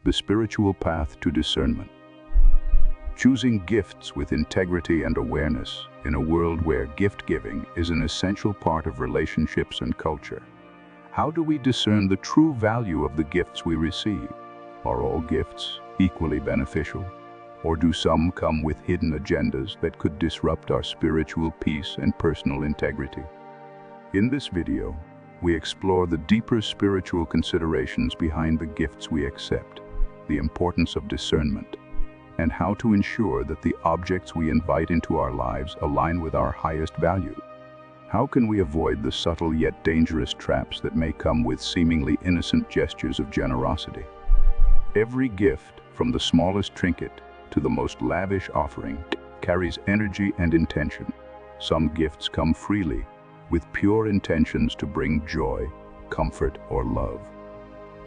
the spiritual path to discernment. Choosing gifts with integrity and awareness in a world where gift-giving is an essential part of relationships and culture. How do we discern the true value of the gifts we receive? Are all gifts equally beneficial? Or do some come with hidden agendas that could disrupt our spiritual peace and personal integrity? In this video, we explore the deeper spiritual considerations behind the gifts we accept, the importance of discernment, and how to ensure that the objects we invite into our lives align with our highest value. How can we avoid the subtle yet dangerous traps that may come with seemingly innocent gestures of generosity? Every gift, from the smallest trinket to the most lavish offering, carries energy and intention. Some gifts come freely, with pure intentions to bring joy, comfort, or love.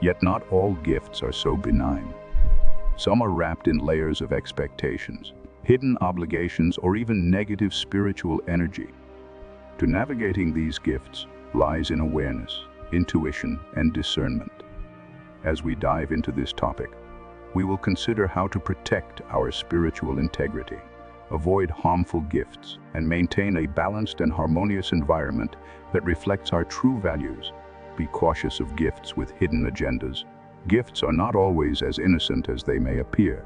Yet not all gifts are so benign. Some are wrapped in layers of expectations, hidden obligations, or even negative spiritual energy. To navigating these gifts lies in awareness, intuition, and discernment. As we dive into this topic, we will consider how to protect our spiritual integrity, avoid harmful gifts, and maintain a balanced and harmonious environment that reflects our true values. Be cautious of gifts with hidden agendas. Gifts are not always as innocent as they may appear.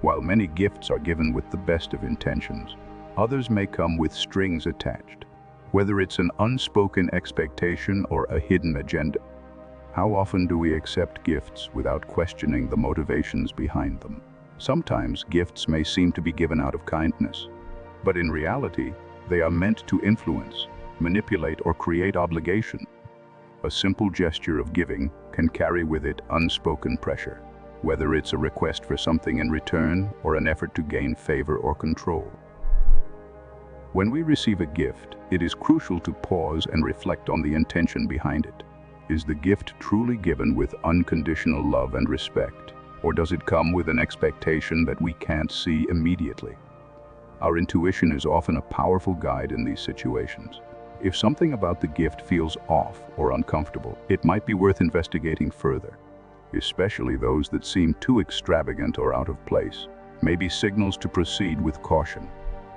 While many gifts are given with the best of intentions, others may come with strings attached, whether it's an unspoken expectation or a hidden agenda. How often do we accept gifts without questioning the motivations behind them? Sometimes gifts may seem to be given out of kindness, but in reality, they are meant to influence, manipulate, or create obligation. A simple gesture of giving can carry with it unspoken pressure, whether it's a request for something in return or an effort to gain favor or control. When we receive a gift, it is crucial to pause and reflect on the intention behind it. Is the gift truly given with unconditional love and respect, or does it come with an expectation that we can't see immediately? Our intuition is often a powerful guide in these situations. If something about the gift feels off or uncomfortable, it might be worth investigating further. Especially those that seem too extravagant or out of place may be signals to proceed with caution.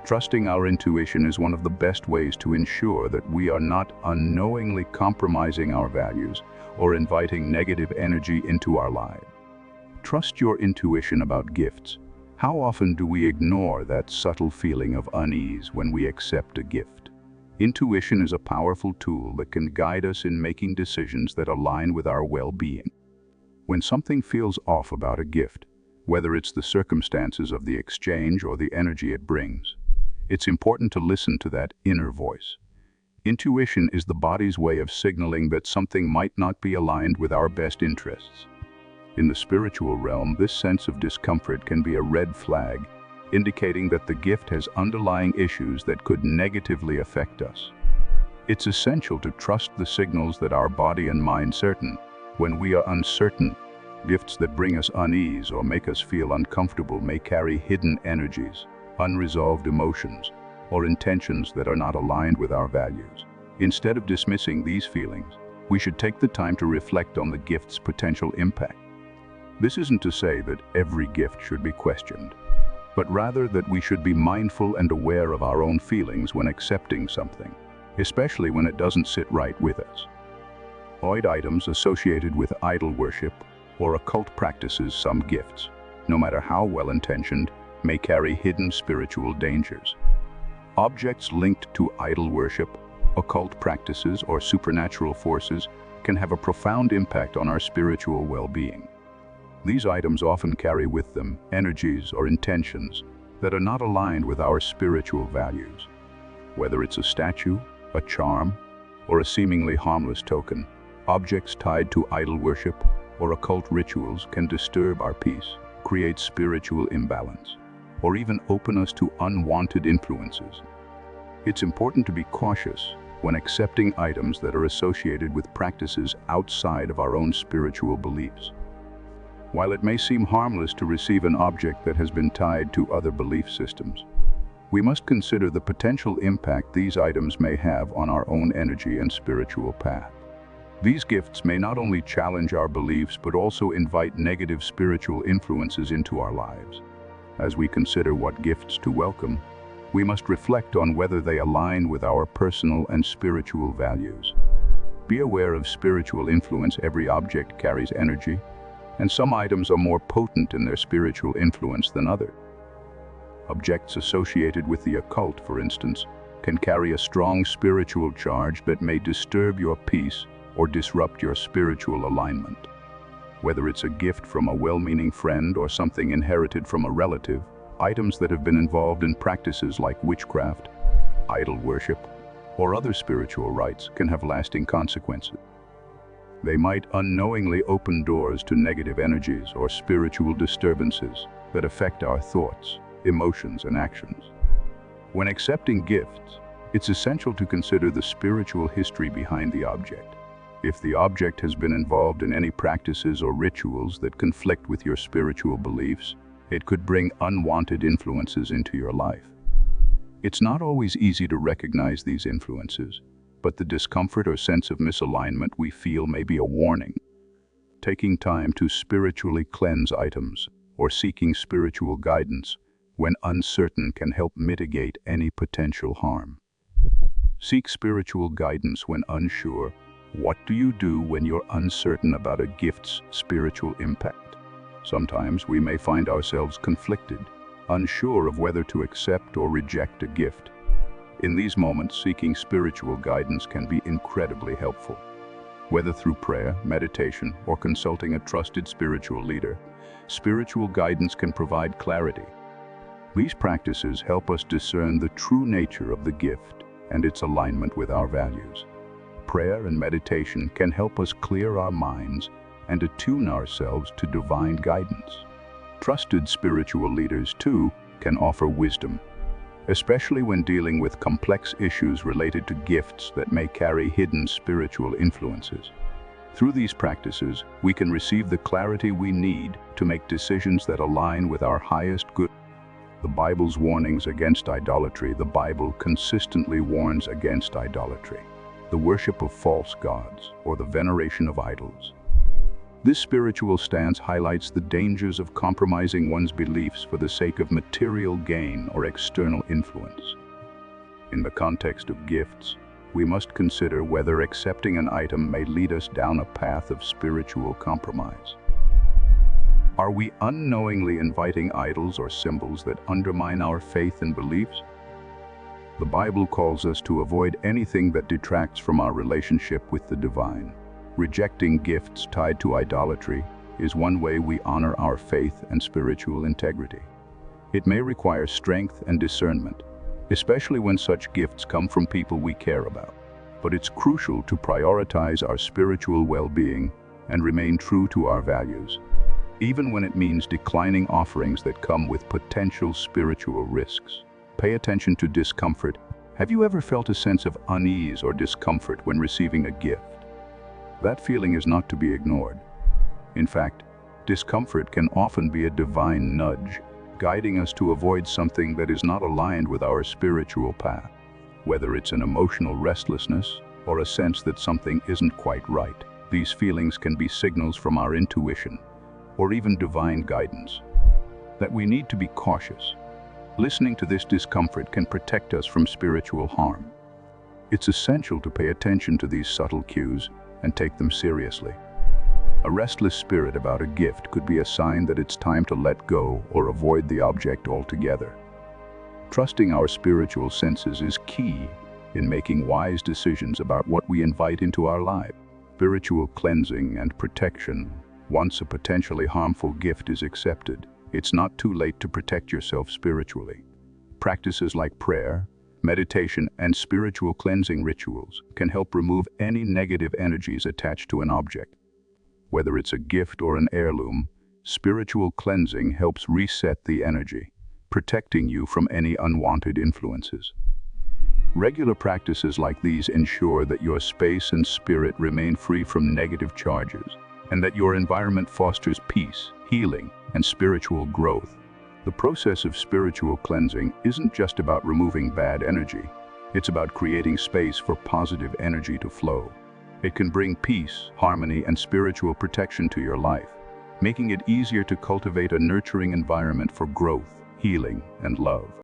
Trusting our intuition is one of the best ways to ensure that we are not unknowingly compromising our values or inviting negative energy into our lives. Trust your intuition about gifts. How often do we ignore that subtle feeling of unease when we accept a gift? Intuition is a powerful tool that can guide us in making decisions that align with our well-being. When something feels off about a gift, whether it's the circumstances of the exchange or the energy it brings, it's important to listen to that inner voice. Intuition is the body's way of signaling that something might not be aligned with our best interests. In the spiritual realm, this sense of discomfort can be a red flag, indicating that the gift has underlying issues that could negatively affect us. It's essential to trust the signals that our body and mind certain. When we are uncertain, gifts that bring us unease or make us feel uncomfortable may carry hidden energies, unresolved emotions, or intentions that are not aligned with our values. Instead of dismissing these feelings, we should take the time to reflect on the gift's potential impact. This isn't to say that every gift should be questioned, but rather that we should be mindful and aware of our own feelings when accepting something, especially when it doesn't sit right with us. Avoid items associated with idol worship or occult practices. Some gifts, no matter how well-intentioned, may carry hidden spiritual dangers. Objects linked to idol worship, occult practices, or supernatural forces can have a profound impact on our spiritual well-being. These items often carry with them energies or intentions that are not aligned with our spiritual values. Whether it's a statue, a charm, or a seemingly harmless token, objects tied to idol worship or occult rituals can disturb our peace, create spiritual imbalance, or even open us to unwanted influences. It's important to be cautious when accepting items that are associated with practices outside of our own spiritual beliefs. While it may seem harmless to receive an object that has been tied to other belief systems, we must consider the potential impact these items may have on our own energy and spiritual path. These gifts may not only challenge our beliefs but also invite negative spiritual influences into our lives. As we consider what gifts to welcome, we must reflect on whether they align with our personal and spiritual values. Be aware of spiritual influence. Every object carries energy, and some items are more potent in their spiritual influence than others. Objects associated with the occult, for instance, can carry a strong spiritual charge that may disturb your peace or disrupt your spiritual alignment. Whether it's a gift from a well-meaning friend or something inherited from a relative, items that have been involved in practices like witchcraft, idol worship, or other spiritual rites can have lasting consequences. They might unknowingly open doors to negative energies or spiritual disturbances that affect our thoughts, emotions, and actions. When accepting gifts, it's essential to consider the spiritual history behind the object. If the object has been involved in any practices or rituals that conflict with your spiritual beliefs, it could bring unwanted influences into your life. It's not always easy to recognize these influences, but the discomfort or sense of misalignment we feel may be a warning. Taking time to spiritually cleanse items or seeking spiritual guidance when uncertain can help mitigate any potential harm. Seek spiritual guidance when unsure. What do you do when you're uncertain about a gift's spiritual impact? Sometimes we may find ourselves conflicted, unsure of whether to accept or reject a gift. In these moments, seeking spiritual guidance can be incredibly helpful. Whether through prayer, meditation, or consulting a trusted spiritual leader, spiritual guidance can provide clarity. These practices help us discern the true nature of the gift and its alignment with our values. Prayer and meditation can help us clear our minds and attune ourselves to divine guidance. Trusted spiritual leaders, too, can offer wisdom, especially when dealing with complex issues related to gifts that may carry hidden spiritual influences. Through these practices, we can receive the clarity we need to make decisions that align with our highest good. The Bible's warnings against idolatry. The Bible consistently warns against idolatry, the worship of false gods, or the veneration of idols. This spiritual stance highlights the dangers of compromising one's beliefs for the sake of material gain or external influence. In the context of gifts, we must consider whether accepting an item may lead us down a path of spiritual compromise. Are we unknowingly inviting idols or symbols that undermine our faith and beliefs? The Bible calls us to avoid anything that detracts from our relationship with the divine. Rejecting gifts tied to idolatry is one way we honor our faith and spiritual integrity. It may require strength and discernment, especially when such gifts come from people we care about. But it's crucial to prioritize our spiritual well-being and remain true to our values, even when it means declining offerings that come with potential spiritual risks. Pay attention to discomfort. Have you ever felt a sense of unease or discomfort when receiving a gift? That feeling is not to be ignored. In fact, discomfort can often be a divine nudge, guiding us to avoid something that is not aligned with our spiritual path. Whether it's an emotional restlessness or a sense that something isn't quite right, these feelings can be signals from our intuition or even divine guidance that we need to be cautious. Listening to this discomfort can protect us from spiritual harm. It's essential to pay attention to these subtle cues and take them seriously. A restless spirit about a gift could be a sign that it's time to let go or avoid the object altogether. Trusting our spiritual senses is key in making wise decisions about what we invite into our lives. Spiritual cleansing and protection. Once a potentially harmful gift is accepted, it's not too late to protect yourself spiritually. Practices like prayer, meditation, and spiritual cleansing rituals can help remove any negative energies attached to an object. Whether it's a gift or an heirloom, spiritual cleansing helps reset the energy, protecting you from any unwanted influences. Regular practices like these ensure that your space and spirit remain free from negative charges, and that your environment fosters peace, healing, and spiritual growth. The process of spiritual cleansing isn't just about removing bad energy. It's about creating space for positive energy to flow. It can bring peace, harmony, and spiritual protection to your life, making it easier to cultivate a nurturing environment for growth, healing, and love.